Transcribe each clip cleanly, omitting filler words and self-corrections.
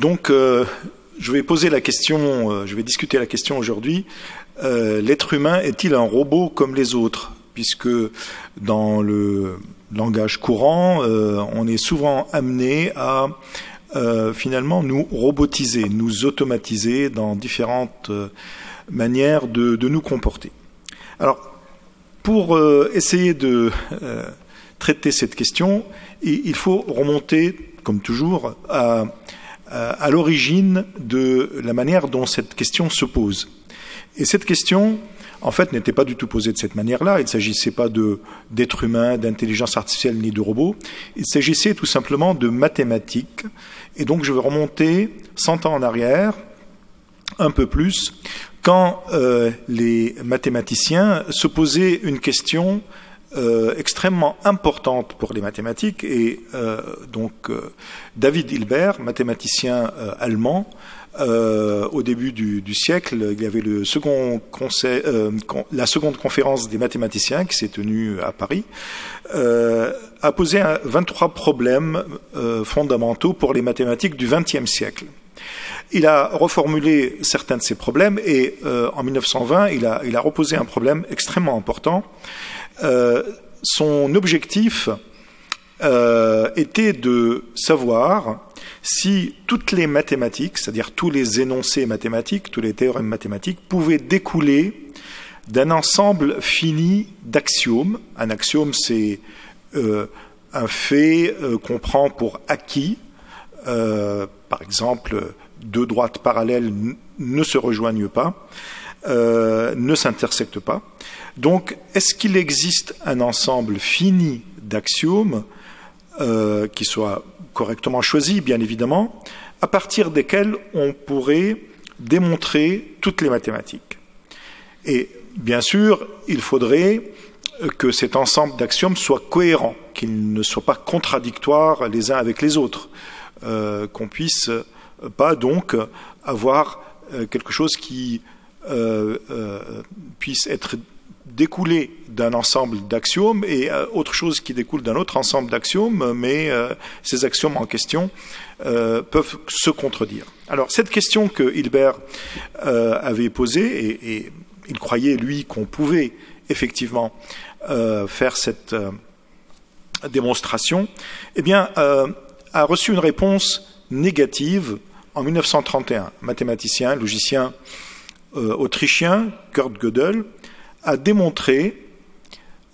Donc, je vais poser la question, je vais discuter la question aujourd'hui. L'être humain est-il un robot comme les autres? Puisque dans le langage courant, on est souvent amené à finalement nous robotiser, nous automatiser dans différentes manières de nous comporter. Alors, pour essayer de traiter cette question, il faut remonter, comme toujours, à l'origine de la manière dont cette question se pose. Et cette question, en fait, n'était pas du tout posée de cette manière-là. Il ne s'agissait pas d'êtres humains, d'intelligence artificielle, ni de robots. Il s'agissait tout simplement de mathématiques. Et donc, je vais remonter 100 ans en arrière, un peu plus, quand les mathématiciens se posaient une question extrêmement importante pour les mathématiques. Et David Hilbert, mathématicien allemand, au début du siècle, il y avait la seconde conférence des mathématiciens qui s'est tenue à Paris, a posé 23 problèmes fondamentaux pour les mathématiques du XXe siècle. Il a reformulé certains de ces problèmes et en 1920, il a reposé un problème extrêmement important. Son objectif était de savoir si toutes les mathématiques, c'est-à-dire tous les énoncés mathématiques, tous les théorèmes mathématiques, pouvaient découler d'un ensemble fini d'axiomes. Un axiome, c'est un fait qu'on prend pour acquis. Par exemple, deux droites parallèles ne se rejoignent pas, ne s'intersectent pas. Donc, est-ce qu'il existe un ensemble fini d'axiomes qui soit correctement choisi, bien évidemment, à partir desquels on pourrait démontrer toutes les mathématiques? Et bien sûr, il faudrait que cet ensemble d'axiomes soit cohérent, qu'ils ne soient pas contradictoires les uns avec les autres, qu'on puisse pas donc avoir quelque chose qui puisse être découlé d'un ensemble d'axiomes et autre chose qui découle d'un autre ensemble d'axiomes, mais ces axiomes en question peuvent se contredire. Alors, cette question que Hilbert avait posée, et il croyait, lui, qu'on pouvait effectivement faire cette démonstration, eh bien, a reçu une réponse négative en 1931. Un mathématicien, logicien autrichien, Kurt Gödel, a démontré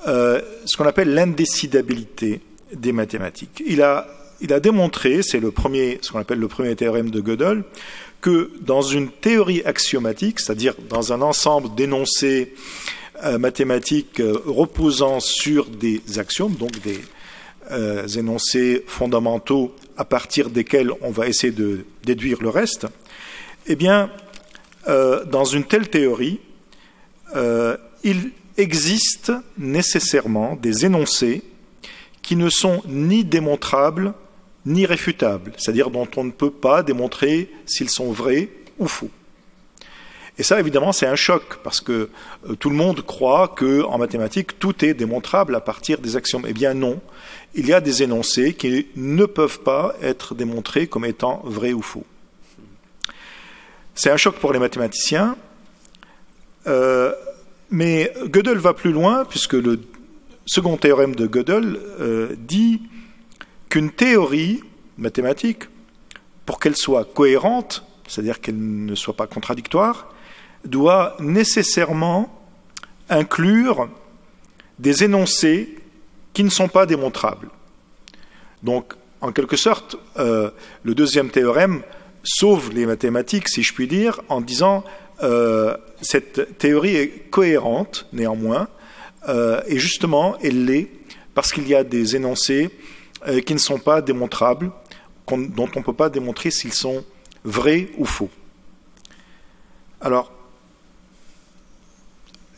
ce qu'on appelle l'indécidabilité des mathématiques. Il a démontré, c'est ce qu'on appelle le premier théorème de Gödel, que dans une théorie axiomatique, c'est-à-dire dans un ensemble d'énoncés mathématiques reposant sur des axiomes, donc des énoncés fondamentaux à partir desquels on va essayer de déduire le reste, eh bien, dans une telle théorie, il existe nécessairement des énoncés qui ne sont ni démontrables ni réfutables, c'est-à-dire dont on ne peut pas démontrer s'ils sont vrais ou faux. Et ça, évidemment, c'est un choc, parce que tout le monde croit qu'en mathématiques, tout est démontrable à partir des axiomes. Eh bien non, il y a des énoncés qui ne peuvent pas être démontrés comme étant vrais ou faux. C'est un choc pour les mathématiciens, mais Gödel va plus loin, puisque le second théorème de Gödel dit qu'une théorie mathématique, pour qu'elle soit cohérente, c'est-à-dire qu'elle ne soit pas contradictoire, doit nécessairement inclure des énoncés qui ne sont pas démontrables. Donc, en quelque sorte, le deuxième théorème sauve les mathématiques, si je puis dire, en disant cette théorie est cohérente, néanmoins, et justement, elle l'est parce qu'il y a des énoncés qui ne sont pas démontrables, dont on ne peut pas démontrer s'ils sont vrais ou faux. Alors,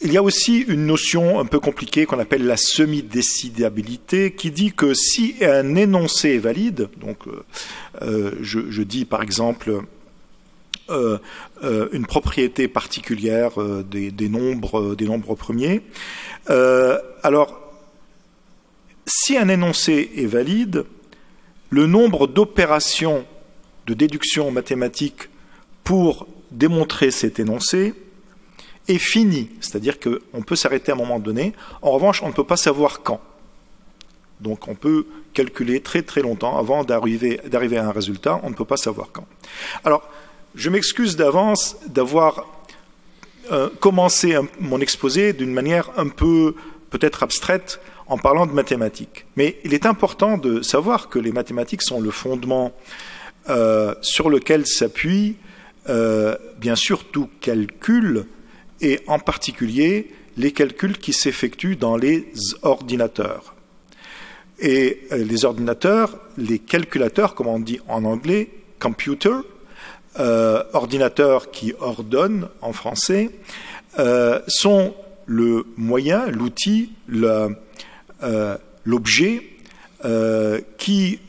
il y a aussi une notion un peu compliquée qu'on appelle la semi-décidabilité, qui dit que si un énoncé est valide, donc je dis par exemple une propriété particulière des nombres premiers, alors si un énoncé est valide, le nombre d'opérations de déduction mathématique pour démontrer cet énoncé est fini, c'est-à-dire qu'on peut s'arrêter à un moment donné. En revanche, on ne peut pas savoir quand. Donc on peut calculer très très longtemps avant d'arriver à un résultat, on ne peut pas savoir quand. Alors, je m'excuse d'avance d'avoir commencé mon exposé d'une manière un peu peut-être abstraite en parlant de mathématiques. Mais il est important de savoir que les mathématiques sont le fondement sur lequel s'appuie bien sûr tout calcul, et en particulier les calculs qui s'effectuent dans les ordinateurs. Et les ordinateurs, les calculateurs, comme on dit en anglais, computer, ordinateur qui ordonne en français, sont le moyen, l'outil, l'objet qui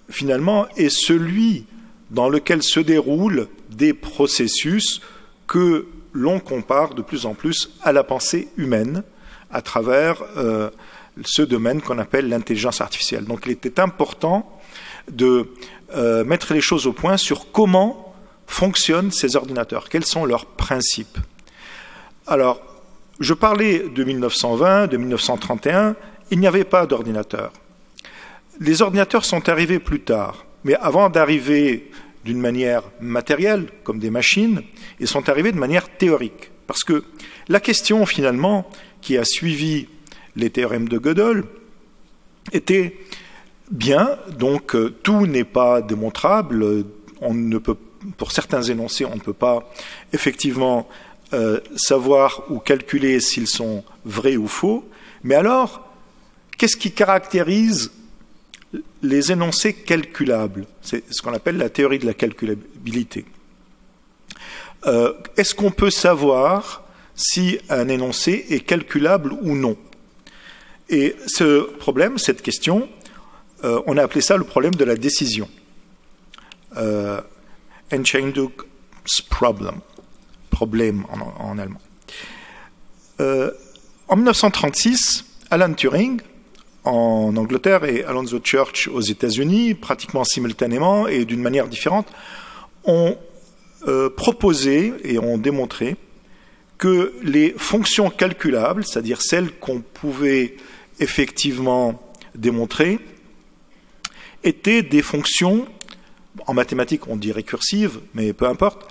finalement est celui dans lequel se déroulent des processus que l'on compare de plus en plus à la pensée humaine à travers ce domaine qu'on appelle l'intelligence artificielle. Donc il était important de mettre les choses au point sur comment fonctionnent ces ordinateurs, quels sont leurs principes. Alors, je parlais de 1920, de 1931, il n'y avait pas d'ordinateur. Les ordinateurs sont arrivés plus tard, mais avant d'arriver d'une manière matérielle, comme des machines, ils sont arrivés de manière théorique. Parce que la question, finalement, qui a suivi les théorèmes de Gödel, était bien, donc tout n'est pas démontrable, on ne peut, pour certains énoncés, on ne peut pas effectivement savoir ou calculer s'ils sont vrais ou faux, mais alors, qu'est-ce qui caractérise les énoncés calculables? C'est ce qu'on appelle la théorie de la calculabilité. Est-ce qu'on peut savoir si un énoncé est calculable ou non? Et ce problème, cette question, on a appelé ça le problème de la décision. Entscheidungsproblem, problème en allemand. En 1936, Alan Turing, en Angleterre, et Alonzo Church aux États-Unis, pratiquement simultanément et d'une manière différente, ont proposé et ont démontré que les fonctions calculables, c'est-à-dire celles qu'on pouvait effectivement démontrer, étaient des fonctions, en mathématiques on dit récursives, mais peu importe,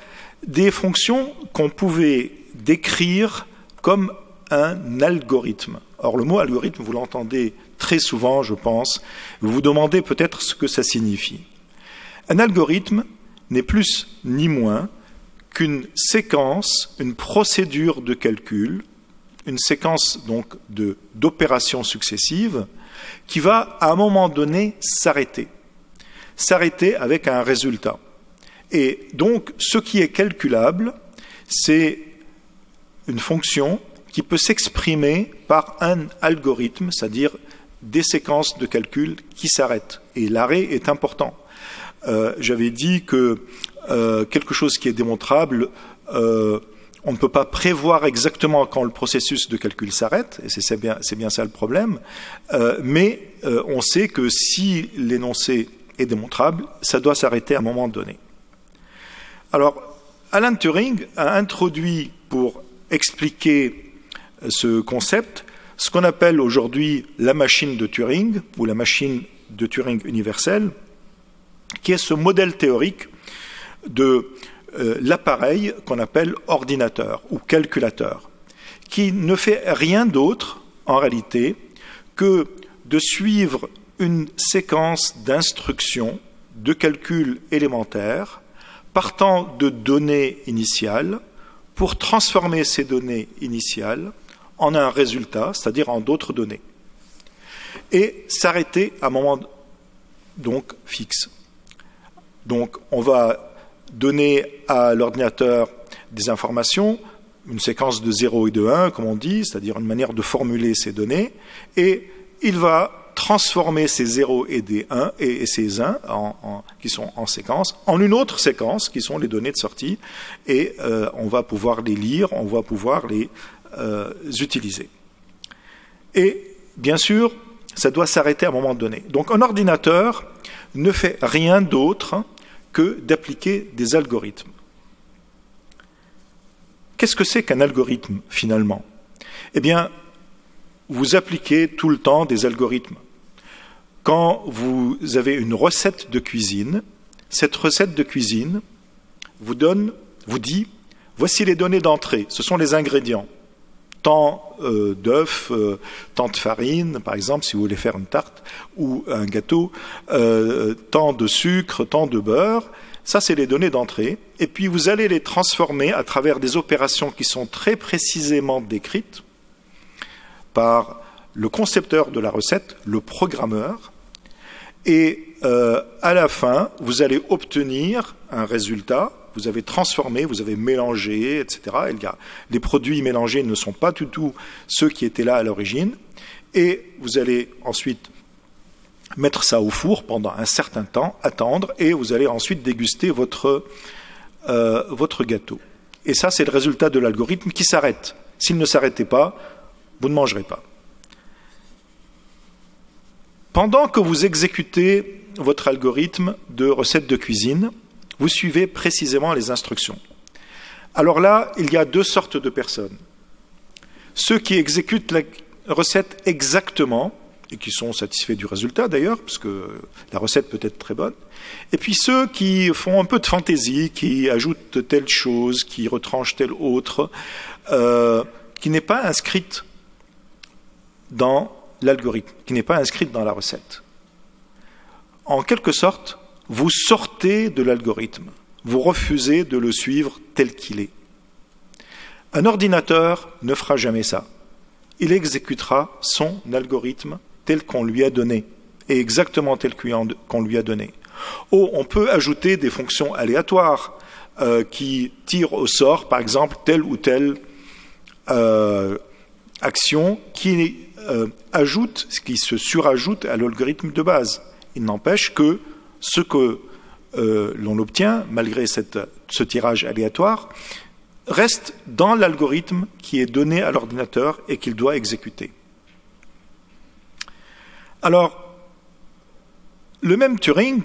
des fonctions qu'on pouvait décrire comme un algorithme. Or, le mot algorithme, vous l'entendez très souvent, je pense. Vous vous demandez peut-être ce que ça signifie. Un algorithme n'est plus ni moins qu'une séquence, une procédure de calcul, une séquence donc d'opérations successives qui va à un moment donné s'arrêter avec un résultat. Et donc, ce qui est calculable, c'est une fonction qui peut s'exprimer par un algorithme, c'est-à-dire des séquences de calcul qui s'arrêtent. Et l'arrêt est important. J'avais dit que quelque chose qui est démontrable, on ne peut pas prévoir exactement quand le processus de calcul s'arrête, et c'est bien ça le problème, mais on sait que si l'énoncé est démontrable, ça doit s'arrêter à un moment donné. Alors, Alan Turing a introduit, pour expliquer ce concept, ce qu'on appelle aujourd'hui la machine de Turing, ou la machine de Turing universelle, qui est ce modèle théorique de l'appareil qu'on appelle ordinateur ou calculateur, qui ne fait rien d'autre, en réalité, que de suivre une séquence d'instructions, de calculs élémentaires, partant de données initiales, pour transformer ces données initiales en un résultat, c'est-à-dire en d'autres données, et s'arrêter à un moment donc fixe. Donc on va donner à l'ordinateur des informations, une séquence de 0 et de 1, comme on dit, c'est-à-dire une manière de formuler ces données, et il va transformer ces 0 et des 1 et ces 1 qui sont en séquence en une autre séquence qui sont les données de sortie, et on va pouvoir les lire, on va pouvoir les utiliser. Et bien sûr, ça doit s'arrêter à un moment donné. Donc un ordinateur ne fait rien d'autre que d'appliquer des algorithmes. Qu'est-ce que c'est qu'un algorithme, finalement? Eh bien, vous appliquez tout le temps des algorithmes. Quand vous avez une recette de cuisine, cette recette de cuisine vous dit, voici les données d'entrée, ce sont les ingrédients. Tant d'œufs, tant de farine, par exemple, si vous voulez faire une tarte ou un gâteau, tant de sucre, tant de beurre, ça c'est les données d'entrée. Et puis vous allez les transformer à travers des opérations qui sont très précisément décrites par le concepteur de la recette, le programmeur, et à la fin, vous allez obtenir un résultat. Vous avez transformé, vous avez mélangé, etc. Et les produits mélangés ne sont pas du tout ceux qui étaient là à l'origine. Et vous allez ensuite mettre ça au four pendant un certain temps, attendre, et vous allez ensuite déguster votre gâteau. Et ça, c'est le résultat de l'algorithme qui s'arrête. S'il ne s'arrêtait pas, vous ne mangerez pas. Pendant que vous exécutez votre algorithme de recette de cuisine, vous suivez précisément les instructions. Alors là, il y a deux sortes de personnes. Ceux qui exécutent la recette exactement, et qui sont satisfaits du résultat d'ailleurs, parce que la recette peut être très bonne, et puis ceux qui font un peu de fantaisie, qui ajoutent telle chose, qui retranchent telle autre, qui n'est pas inscrite dans l'algorithme, qui n'est pas inscrite dans la recette. En quelque sorte, vous sortez de l'algorithme, vous refusez de le suivre tel qu'il est. Un ordinateur ne fera jamais ça. Il exécutera son algorithme tel qu'on lui a donné, et exactement tel qu'on lui a donné. Oh, on peut ajouter des fonctions aléatoires qui tirent au sort, par exemple, telle ou telle action qui se surajoute à l'algorithme de base. Il n'empêche que ce que l'on obtient, malgré ce tirage aléatoire, reste dans l'algorithme qui est donné à l'ordinateur et qu'il doit exécuter. Alors, le même Turing,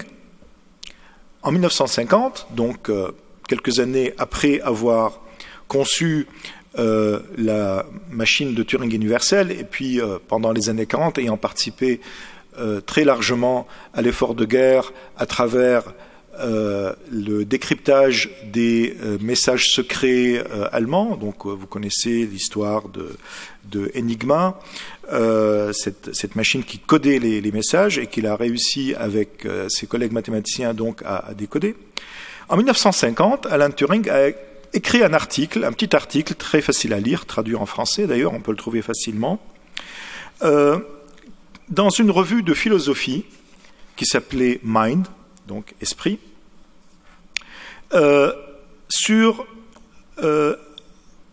en 1950, donc quelques années après avoir conçu la machine de Turing universelle, et puis pendant les années 40, ayant participé très largement à l'effort de guerre à travers le décryptage des messages secrets allemands. Donc vous connaissez l'histoire de Enigma, cette machine qui codait les messages et qu'il a réussi avec ses collègues mathématiciens donc à décoder. En 1950, Alan Turing a écrit un petit article très facile à lire, traduit en français d'ailleurs, on peut le trouver facilement, dans une revue de philosophie qui s'appelait Mind, donc esprit,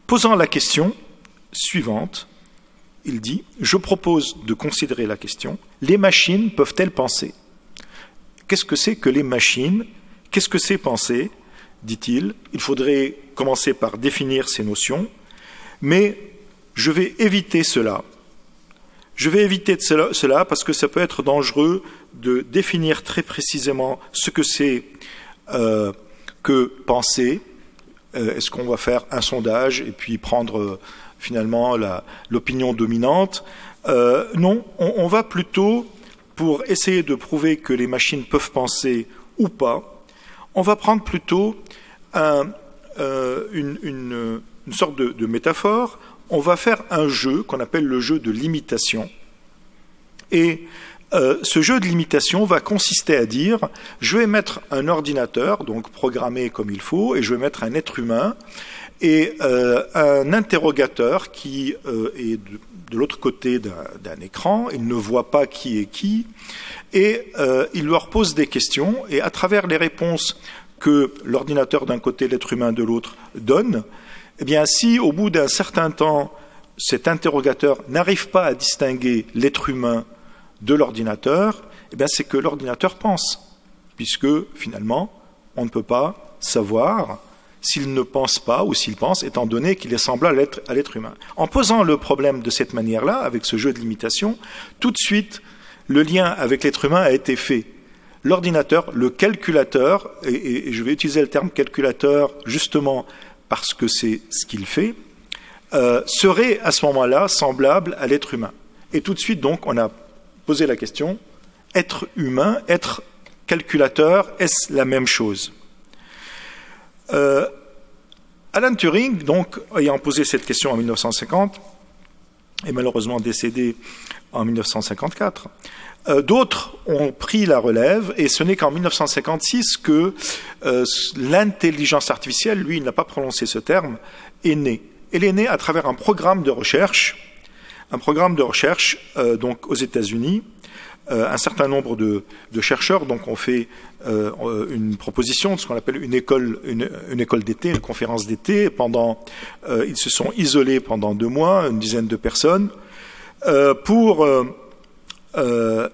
posant la question suivante. Il dit, je propose de considérer la question, les machines peuvent-elles penser? Qu'est-ce que c'est que les machines? Qu'est-ce que c'est penser? Dit-il. Il faudrait commencer par définir ces notions, mais je vais éviter cela. Je vais éviter cela parce que ça peut être dangereux de définir très précisément ce que c'est que penser. Est-ce qu'on va faire un sondage et puis prendre finalement l'opinion dominante? Non, on va plutôt, pour essayer de prouver que les machines peuvent penser ou pas, on va prendre plutôt une sorte de métaphore. On va faire un jeu qu'on appelle le jeu de l'imitation. Et ce jeu de l'imitation va consister à dire, je vais mettre un ordinateur, donc programmé comme il faut, et je vais mettre un être humain, et un interrogateur qui est de l'autre côté d'un écran, il ne voit pas qui est qui, et il leur pose des questions, et à travers les réponses que l'ordinateur d'un côté, l'être humain de l'autre donne, eh bien, si au bout d'un certain temps, cet interrogateur n'arrive pas à distinguer l'être humain de l'ordinateur, eh bien, c'est que l'ordinateur pense, puisque finalement, on ne peut pas savoir s'il ne pense pas ou s'il pense, étant donné qu'il est semblable à l'être humain. En posant le problème de cette manière-là, avec ce jeu de l'imitation, tout de suite, le lien avec l'être humain a été fait. l'ordinateur, le calculateur, et je vais utiliser le terme calculateur justement parce que c'est ce qu'il fait, serait à ce moment-là semblable à l'être humain. Et tout de suite, donc, on a posé la question, être humain, être calculateur, est-ce la même chose? Alan Turing, donc, ayant posé cette question en 1950, est malheureusement décédé en 1954, d'autres ont pris la relève, et ce n'est qu'en 1956 que l'intelligence artificielle, lui, il n'a pas prononcé ce terme, est née. Elle est née à travers un programme de recherche donc aux États-Unis. Un certain nombre de chercheurs donc ont fait une proposition de ce qu'on appelle une école d'été, une conférence d'été. Ils se sont isolés pendant 2 mois, une dizaine de personnes, pour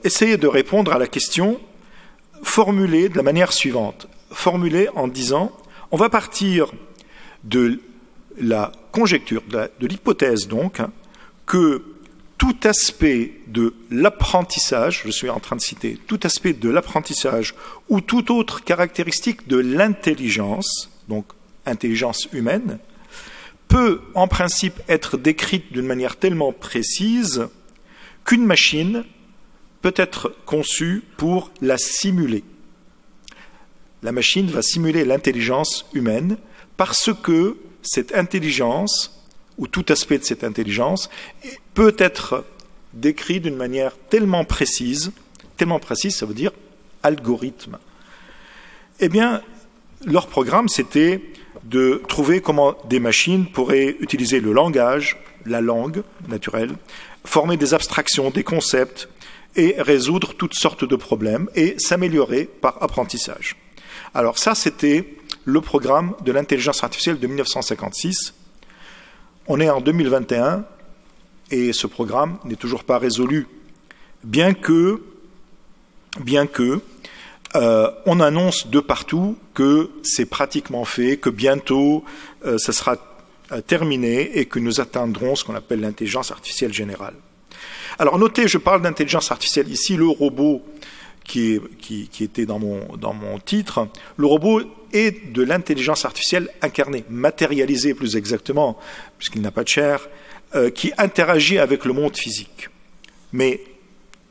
essayer de répondre à la question formulée de la manière suivante, formulée en disant on va partir de la conjecture, de l'hypothèse donc, que tout aspect de l'apprentissage, je suis en train de citer, tout aspect de l'apprentissage ou toute autre caractéristique de l'intelligence, donc intelligence humaine, peut en principe être décrite d'une manière tellement précise qu'une machine peut être conçue pour la simuler. La machine va simuler l'intelligence humaine parce que cette intelligence, ou tout aspect de cette intelligence, peut être décrit d'une manière tellement précise, ça veut dire algorithme. Eh bien, leur programme, c'était de trouver comment des machines pourraient utiliser le langage, la langue naturelle, former des abstractions, des concepts, et résoudre toutes sortes de problèmes, et s'améliorer par apprentissage. Alors ça, c'était le programme de l'intelligence artificielle de 1956. On est en 2021 et ce programme n'est toujours pas résolu, bien que on annonce de partout que c'est pratiquement fait, que bientôt ça sera terminé et que nous atteindrons ce qu'on appelle l'intelligence artificielle générale. Alors notez, je parle d'intelligence artificielle ici, le robot qui était dans mon titre, le robot est de l'intelligence artificielle incarnée, matérialisée plus exactement, puisqu'il n'a pas de chair, qui interagit avec le monde physique. Mais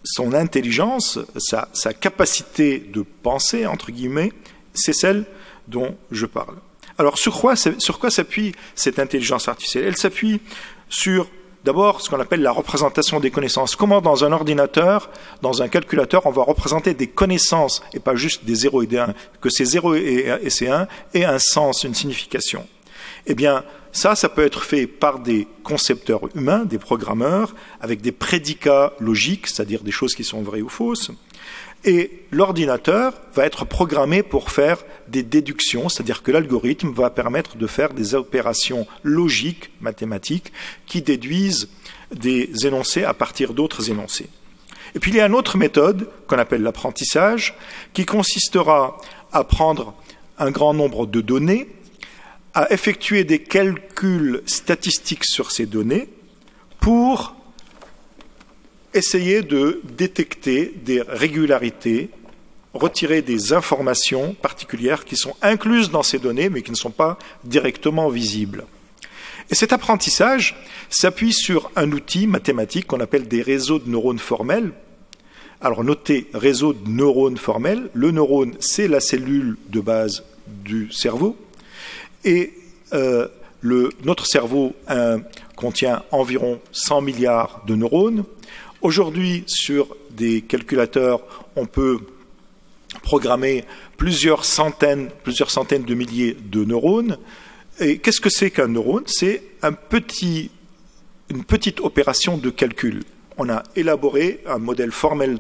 son intelligence, sa capacité de penser, entre guillemets, c'est celle dont je parle. Alors sur quoi s'appuie cette intelligence artificielle? Elle s'appuie sur d'abord ce qu'on appelle la représentation des connaissances. Comment dans un ordinateur, dans un calculateur, on va représenter des connaissances et pas juste des 0 et des 1, que ces 0 et ces 1 aient un sens, une signification. Eh bien, ça peut être fait par des concepteurs humains, des programmeurs, avec des prédicats logiques, c'est-à-dire des choses qui sont vraies ou fausses. Et l'ordinateur va être programmé pour faire des déductions, c'est-à-dire que l'algorithme va permettre de faire des opérations logiques, mathématiques, qui déduisent des énoncés à partir d'autres énoncés. Et puis il y a une autre méthode qu'on appelle l'apprentissage, qui consistera à prendre un grand nombre de données, à effectuer des calculs statistiques sur ces données pour essayer de détecter des régularités, retirer des informations particulières qui sont incluses dans ces données mais qui ne sont pas directement visibles. Et cet apprentissage s'appuie sur un outil mathématique qu'on appelle des réseaux de neurones formels. Alors notez, réseau de neurones formels, le neurone c'est la cellule de base du cerveau et notre cerveau contient environ 100 milliards de neurones. Aujourd'hui, sur des calculateurs, on peut programmer plusieurs centaines de milliers de neurones. Et qu'est-ce que c'est qu'un neurone? C'est une petite opération de calcul. On a élaboré un modèle formel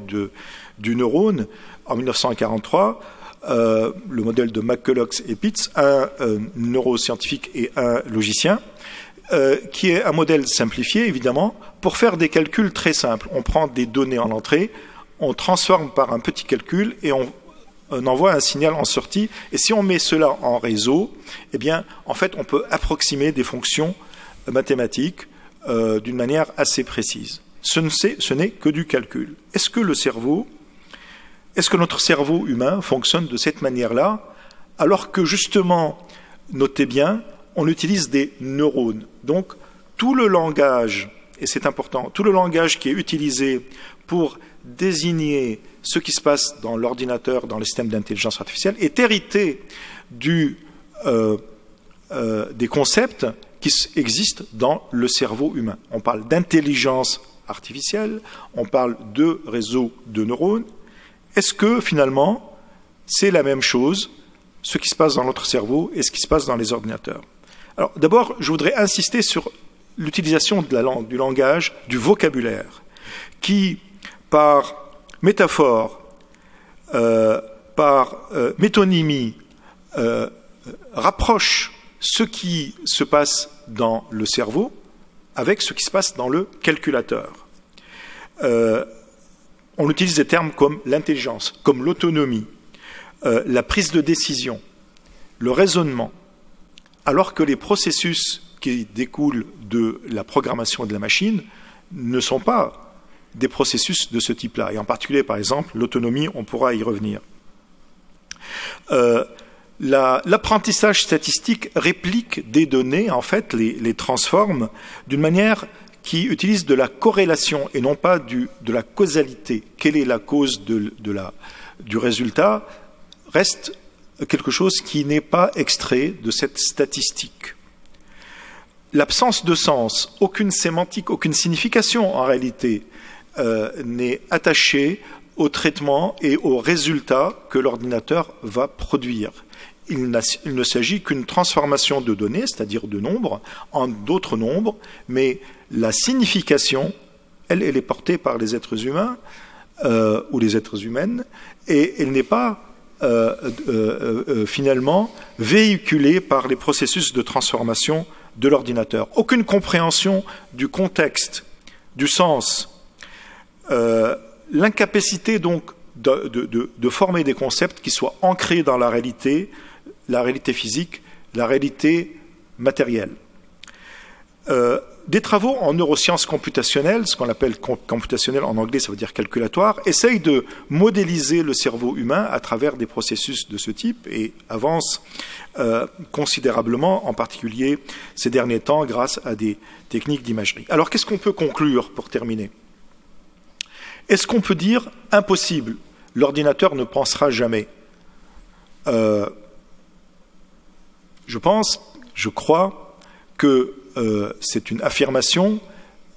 du neurone en 1943, le modèle de McCulloch et Pitts, un neuroscientifique et un logicien, qui est un modèle simplifié, évidemment, pour faire des calculs très simples. On prend des données en entrée, on transforme par un petit calcul et on envoie un signal en sortie. Et si on met cela en réseau, eh bien, en fait, on peut approximer des fonctions mathématiques d'une manière assez précise. Ce n'est que du calcul. Est-ce que le cerveau Est-ce que notre cerveau humain fonctionne de cette manière-là, alors que justement, notez bien, on utilise des neurones. Donc, tout le langage, et c'est important, tout le langage qui est utilisé pour désigner ce qui se passe dans l'ordinateur, dans les systèmes d'intelligence artificielle, est hérité des concepts qui existent dans le cerveau humain. On parle d'intelligence artificielle, on parle de réseaux de neurones. Est-ce que finalement, c'est la même chose, ce qui se passe dans notre cerveau et ce qui se passe dans les ordinateurs? Alors d'abord, je voudrais insister sur l'utilisation de la langue, du langage, du vocabulaire, qui, par métaphore, par métonymie, rapproche ce qui se passe dans le cerveau avec ce qui se passe dans le calculateur. On utilise des termes comme l'intelligence, comme l'autonomie, la prise de décision, le raisonnement, alors que les processus qui découlent de la programmation de la machine ne sont pas des processus de ce type-là. Et en particulier, par exemple, l'autonomie, on pourra y revenir. L'apprentissage statistique réplique des données, en fait, les transforme d'une manière qui utilise de la corrélation et non pas de la causalité. Quelle est la cause du résultat reste quelque chose qui n'est pas extrait de cette statistique. L'absence de sens, aucune sémantique, aucune signification en réalité n'est attachée au traitement et au résultat que l'ordinateur va produire. Il ne s'agit qu'une transformation de données, c'est-à-dire de nombres, en d'autres nombres, mais la signification, elle est portée par les êtres humains ou les êtres humaines, et elle n'est pas finalement véhiculée par les processus de transformation de l'ordinateur. Aucune compréhension du contexte, du sens, l'incapacité donc de former des concepts qui soient ancrés dans la réalité physique, la réalité matérielle. Des travaux en neurosciences computationnelles, ce qu'on appelle computationnel en anglais, ça veut dire calculatoire, essayent de modéliser le cerveau humain à travers des processus de ce type et avancent considérablement, en particulier ces derniers temps, grâce à des techniques d'imagerie. Alors, qu'est-ce qu'on peut conclure pour terminer? Est-ce qu'on peut dire impossible? L'ordinateur ne pensera jamais. Je crois que c'est une affirmation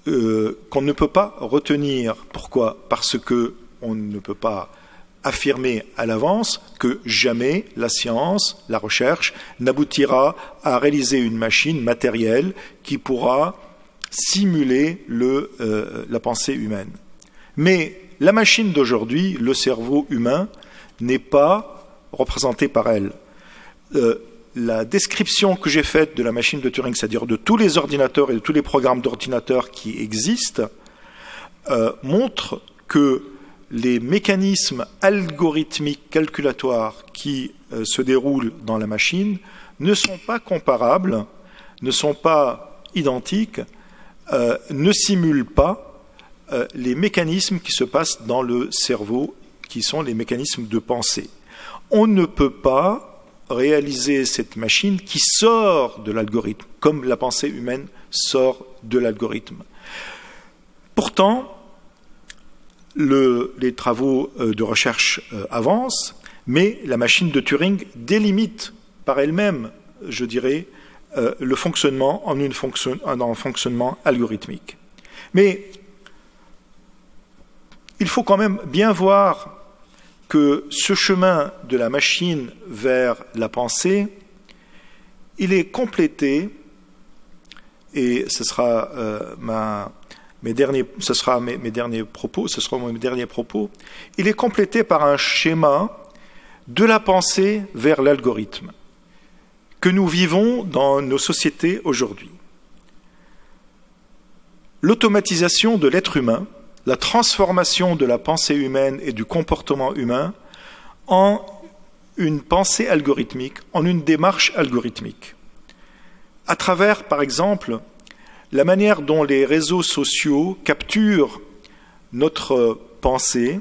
qu'on ne peut pas retenir. Pourquoi? Parce qu'on ne peut pas affirmer à l'avance que jamais la science, la recherche, n'aboutira à réaliser une machine matérielle qui pourra simuler la pensée humaine. Mais la machine d'aujourd'hui, le cerveau humain, n'est pas représenté par elle. La description que j'ai faite de la machine de Turing, c'est-à-dire de tous les ordinateurs et de tous les programmes d'ordinateurs qui existent, montre que les mécanismes algorithmiques calculatoires qui se déroulent dans la machine ne sont pas comparables, ne sont pas identiques, ne simulent pas les mécanismes qui se passent dans le cerveau, qui sont les mécanismes de pensée. On ne peut pas réaliser cette machine qui sort de l'algorithme, comme la pensée humaine sort de l'algorithme. Pourtant, les travaux de recherche avancent, mais la machine de Turing délimite par elle-même, je dirais, le fonctionnement en un fonctionnement algorithmique. Mais il faut quand même bien voir que ce chemin de la machine vers la pensée, il est complété, et ce sera mes derniers propos, il est complété par un schéma de la pensée vers l'algorithme que nous vivons dans nos sociétés aujourd'hui. L'automatisation de l'être humain, la transformation de la pensée humaine et du comportement humain en une pensée algorithmique, en une démarche algorithmique. À travers, par exemple, la manière dont les réseaux sociaux capturent notre pensée,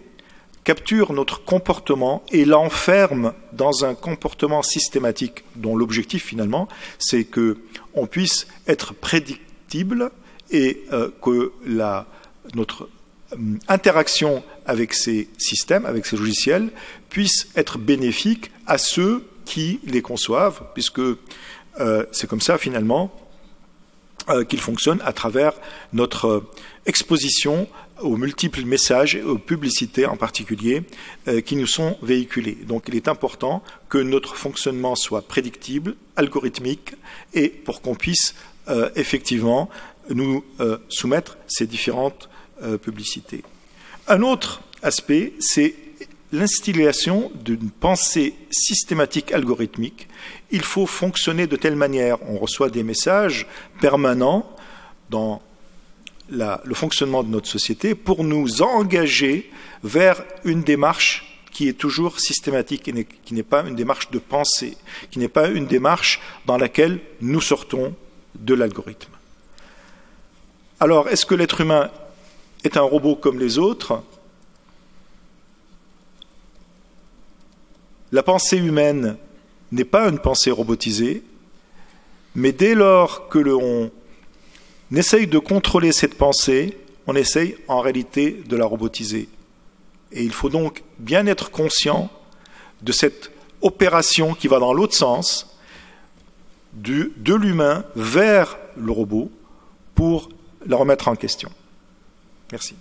capture notre comportement et l'enferme dans un comportement systématique dont l'objectif finalement c'est qu'on puisse être prédictible et que notre interaction avec ces systèmes, avec ces logiciels, puisse être bénéfique à ceux qui les conçoivent, puisque c'est comme ça finalement qu'ils fonctionnent à travers notre exposition aux multiples messages et aux publicités en particulier qui nous sont véhiculés. Donc il est important que notre fonctionnement soit prédictible, algorithmique, et pour qu'on puisse effectivement nous soumettre ces différentes publicités. Un autre aspect, c'est l'instillation d'une pensée systématique algorithmique. Il faut fonctionner de telle manière. On reçoit des messages permanents dans le fonctionnement de notre société pour nous engager vers une démarche qui est toujours systématique, qui n'est pas une démarche de pensée, qui n'est pas une démarche dans laquelle nous sortons de l'algorithme. Alors, est-ce que l'être humain est un robot comme les autres? La pensée humaine n'est pas une pensée robotisée, mais dès lors que l'on essaye de contrôler cette pensée, on essaye en réalité de la robotiser. Et il faut donc bien être conscient de cette opération qui va dans l'autre sens, de l'humain vers le robot, pour la remettre en question. Merci.